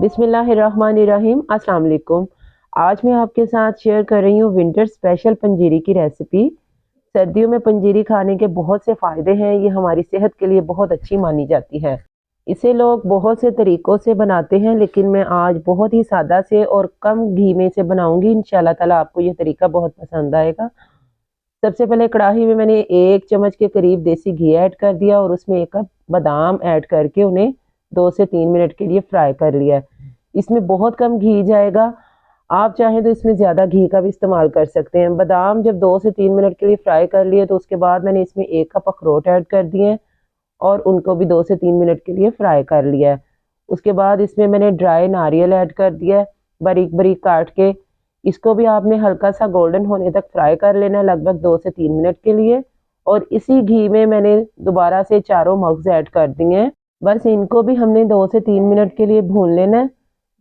बिस्मिल्लाहिर्रहमानिर्रहीम। अस्सलाम वालेकुम। आज मैं आपके साथ शेयर कर रही हूँ विंटर स्पेशल पंजीरी की रेसिपी। सर्दियों में पंजीरी खाने के बहुत से फ़ायदे हैं। ये हमारी सेहत के लिए बहुत अच्छी मानी जाती है। इसे लोग बहुत से तरीक़ों से बनाते हैं, लेकिन मैं आज बहुत ही सादा से और कम घी में से बनाऊँगी। इंशाल्लाह ताला आपको ये तरीका बहुत पसंद आएगा। सबसे पहले कढ़ाई में मैंने 1 चम्मच के करीब देसी घी ऐड कर दिया और उसमें 1 कप बादाम ऐड करके उन्हें 2 से 3 मिनट के लिए फ्राई कर लिया। इसमें बहुत कम घी जाएगा, आप चाहें तो इसमें ज़्यादा घी का भी इस्तेमाल कर सकते हैं। बादाम जब 2 से 3 मिनट के लिए फ्राई कर लिए तो उसके बाद मैंने इसमें 1 कप अखरोट ऐड कर दिए और उनको भी 2 से 3 मिनट के लिए फ्राई कर लिया है। उसके बाद इसमें मैंने ड्राई नारियल ऐड कर दिया है बारीक-बारीक काट के। इसको भी आपने हल्का सा गोल्डन होने तक फ्राई कर लेना है, लगभग 2 से 3 मिनट के लिए। और इसी घी में मैंने दोबारा से चारों मग्ज़ ऐड कर दिए हैं। बस इनको भी हमने 2 से 3 मिनट के लिए भून लेना है,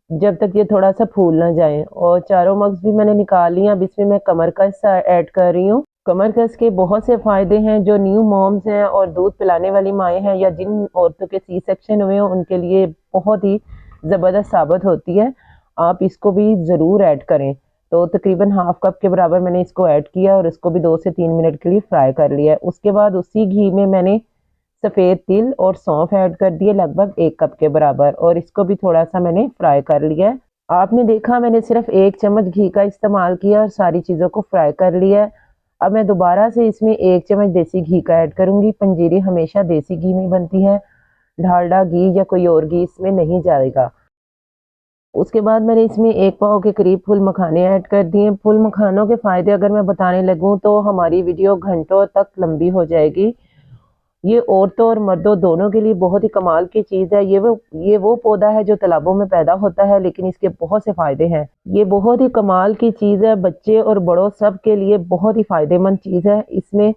जब तक ये थोड़ा सा फूल ना जाए। और चारों मग्ज़ भी मैंने निकाल लिए। अब इसमें मैं कमरकस ऐड कर रही हूँ। कमरकस के बहुत से फ़ायदे हैं। जो न्यू मॉम्स हैं और दूध पिलाने वाली माएँ हैं या जिन औरतों के सी सेक्शन हुए हैं, उनके लिए बहुत ही ज़बरदस्त साबित होती है। आप इसको भी ज़रूर ऐड करें। तो तकरीबन हाफ़ कप के बराबर मैंने इसको ऐड किया और इसको भी 2 से 3 मिनट के लिए फ्राई कर लिया है। उसके बाद उसी घी में मैंने सफ़ेद तिल और सौंफ ऐड कर दिए लगभग 1 कप के बराबर और इसको भी थोड़ा सा मैंने फ्राई कर लिया है। आपने देखा मैंने सिर्फ 1 चम्मच घी का इस्तेमाल किया और सारी चीज़ों को फ्राई कर लिया है। अब मैं दोबारा से इसमें 1 चम्मच देसी घी का ऐड करूँगी। पंजीरी हमेशा देसी घी में बनती है, डालडा घी या कोई और घी इसमें नहीं जाएगा। उसके बाद मैंने इसमें 1 पाव के करीब फूल मखाने ऐड कर दिए। फूल मखानों के फ़ायदे अगर मैं बताने लगूँ तो हमारी वीडियो घंटों तक लंबी हो जाएगी। ये औरतों और मर्दों दोनों के लिए बहुत ही कमाल की चीज़ है। ये वो पौधा है जो तालाबों में पैदा होता है, लेकिन इसके बहुत से फ़ायदे हैं। ये बहुत ही कमाल की चीज़ है, बच्चे और बड़ों सब के लिए बहुत ही फ़ायदेमंद चीज़ है। इसमें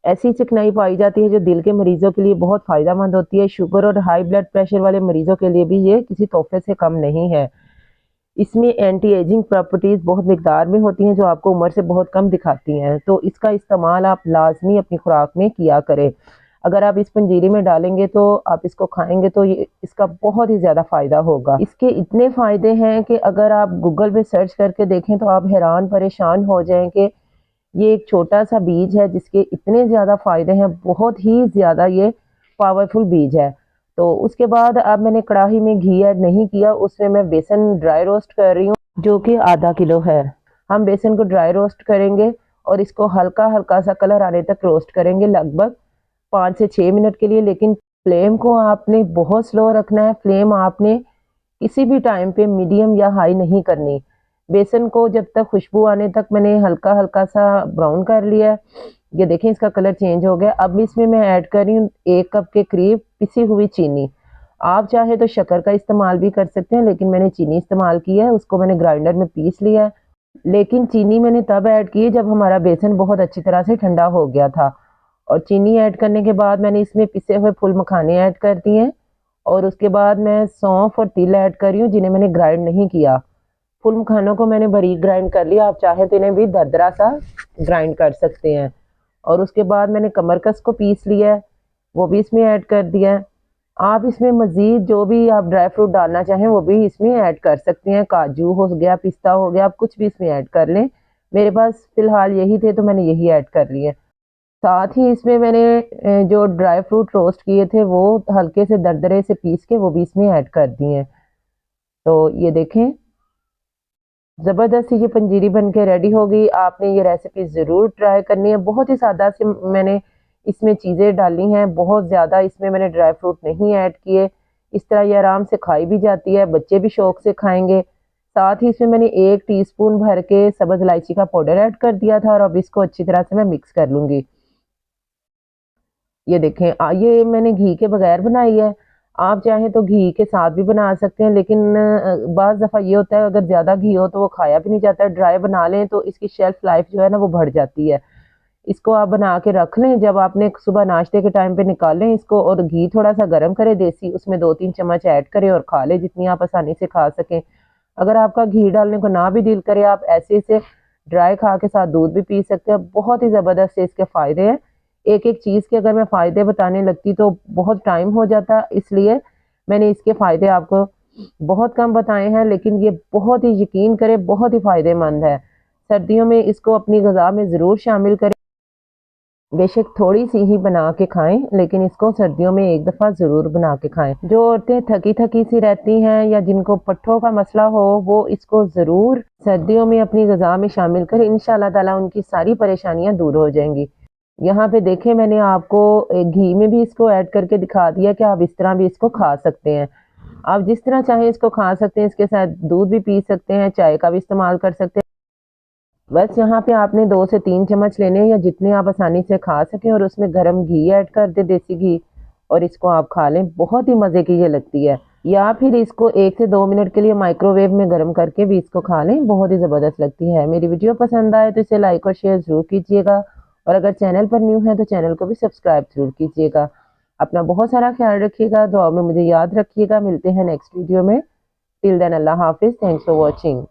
ऐसी चिकनाई पाई जाती है जो दिल के मरीज़ों के लिए बहुत फ़ायदेमंद होती है। शुगर और हाई ब्लड प्रेशर वाले मरीज़ों के लिए भी ये किसी तोहफे से कम नहीं है। इसमें एंटी एजिंग प्रॉपर्टीज़ बहुत मिकदार में होती हैं जो आपको उम्र से बहुत कम दिखाती हैं। तो इसका इस्तेमाल आप लाज़मी अपनी खुराक में किया करें। अगर आप इस पंजीरी में डालेंगे तो आप इसको खाएँगे तो ये इसका बहुत ही ज़्यादा फ़ायदा होगा। इसके इतने फ़ायदे हैं कि अगर आप गूगल पे सर्च करके देखें तो आप हैरान परेशान हो जाएँ कि ये एक छोटा-सा बीज है जिसके इतने ज़्यादा फ़ायदे हैं, बहुत ही ज़्यादा ये पावरफुल बीज है। तो उसके बाद अब मैंने कढ़ाई में घी ऐड नहीं किया, उसमें मैं बेसन ड्राई रोस्ट कर रही हूँ जो कि आधा किलो है। हम बेसन को ड्राई रोस्ट करेंगे और इसको हल्का-हल्का सा कलर आने तक रोस्ट करेंगे लगभग 5 से 6 मिनट के लिए। लेकिन फ्लेम को आपने बहुत स्लो रखना है। फ्लेम आपने किसी भी टाइम पे मीडियम या हाई नहीं करनी। बेसन को जब तक खुशबू आने तक मैंने हल्का-हल्का सा ब्राउन कर लिया है। ये देखें इसका कलर चेंज हो गया। अब इसमें मैं ऐड कर रही हूँ 1 कप के करीब पिसी हुई चीनी। आप चाहे तो शक्कर का इस्तेमाल भी कर सकते हैं, लेकिन मैंने चीनी इस्तेमाल की है। उसको मैंने ग्राइंडर में पीस लिया है। लेकिन चीनी मैंने तब ऐड की जब हमारा बेसन बहुत अच्छी तरह से ठंडा हो गया था। और चीनी ऐड करने के बाद मैंने इसमें पिसे हुए फूल मखाने ऐड कर दिए और उसके बाद मैं सौंफ और तिल ऐड कर रही हूँ जिन्हें मैंने ग्राइंड नहीं किया। फूल मखानों को मैंने बारीक ग्राइंड कर लिया, आप चाहें तो इन्हें भी दरदरा सा ग्राइंड कर सकते हैं। और उसके बाद मैंने कमरकस को पीस लिया है, वो भी इसमें ऐड कर दिया है। आप इसमें मज़ीद जो भी आप ड्राई फ्रूट डालना चाहें वो भी इसमें ऐड कर सकते हैं। काजू हो गया, पिस्ता हो गया, आप कुछ भी इसमें ऐड कर लें। मेरे पास फ़िलहाल यही थे तो मैंने यही ऐड कर लिए। साथ ही इसमें मैंने जो ड्राई फ्रूट रोस्ट किए थे वो हल्के से दरदरे से पीस के वो भी इसमें ऐड कर दिए हैं। तो ये देखें ज़बरदस्त ये पंजीरी बन के रेडी हो गई। आपने ये रेसिपी ज़रूर ट्राई करनी है। बहुत ही सादा से मैंने इसमें चीज़ें डाली हैं, बहुत ज़्यादा इसमें मैंने ड्राई फ्रूट नहीं ऐड किए। इस तरह ये आराम से खाई भी जाती है, बच्चे भी शौक से खाएँगे। साथ ही इसमें मैंने 1 टीस्पून भर के सब्ज़ इलायची का पाउडर ऐड कर दिया था और अब इसको अच्छी तरह से मैं मिक्स कर लूँगी। ये देखें ये मैंने घी के बगैर बनाई है। आप चाहें तो घी के साथ भी बना सकते हैं, लेकिन बाज़ दफ़ा ये होता है अगर ज़्यादा घी हो तो वो खाया भी नहीं जाता है। ड्राई बना लें तो इसकी शेल्फ़ लाइफ़ जो है ना वो बढ़ जाती है। इसको आप बना के रख लें, जब आपने सुबह नाश्ते के टाइम पे निकालें इसको और घी थोड़ा-सा गरम करें देसी, उसमें 2-3 चम्मच ऐड करें और खा लें जितनी आप आसानी से खा सकें। अगर आपका घी डालने को ना भी दिल करे, आप ऐसे इसे ड्राई खा के साथ दूध भी पी सकते हैं। बहुत ही ज़बरदस्त से इसके फ़ायदे हैं। एक-एक चीज़ के अगर मैं फ़ायदे बताने लगती तो बहुत टाइम हो जाता, इसलिए मैंने इसके फ़ायदे आपको बहुत कम बताए हैं, लेकिन ये बहुत ही, यकीन करें, बहुत ही फ़ायदेमंद है। सर्दियों में इसको अपनी ग़िज़ा में ज़रूर शामिल करें। बेशक थोड़ी सी ही बना के खाएं, लेकिन इसको सर्दियों में एक दफ़ा ज़रूर बना के खाएं। जो औरतें थकी थकी सी रहती हैं या जिनको पट्ठों का मसला हो, वो इसको ज़रूर सर्दियों में अपनी ग़िज़ा में शामिल करें। इंशाल्लाह ताला उनकी सारी परेशानियां दूर हो जाएंगी। यहाँ पे देखें, मैंने आपको घी में भी इसको ऐड करके दिखा दिया कि आप इस तरह भी इसको खा सकते हैं। आप जिस तरह चाहें इसको खा सकते हैं। इसके साथ दूध भी पी सकते हैं, चाय का भी इस्तेमाल कर सकते हैं। बस यहाँ पे आपने 2 से 3 चम्मच लेने हैं, या जितने आप आसानी से खा सकें, और उसमें गरम घी ऐड कर दे, देसी घी, और इसको आप खा लें। बहुत ही मज़े की ये लगती है। या फिर इसको 1 से 2 मिनट के लिए माइक्रोवेव में गर्म करके भी इसको खा लें, बहुत ही ज़बरदस्त लगती है। मेरी वीडियो पसंद आए तो इसे लाइक और शेयर ज़रूर कीजिएगा, और अगर चैनल पर न्यू है तो चैनल को भी सब्सक्राइब ज़रूर कीजिएगा। अपना बहुत सारा ख्याल रखिएगा, दुआ में मुझे याद रखिएगा। मिलते हैं नेक्स्ट वीडियो में। टिल देन, अल्लाह हाफिज़। Thanks for watching.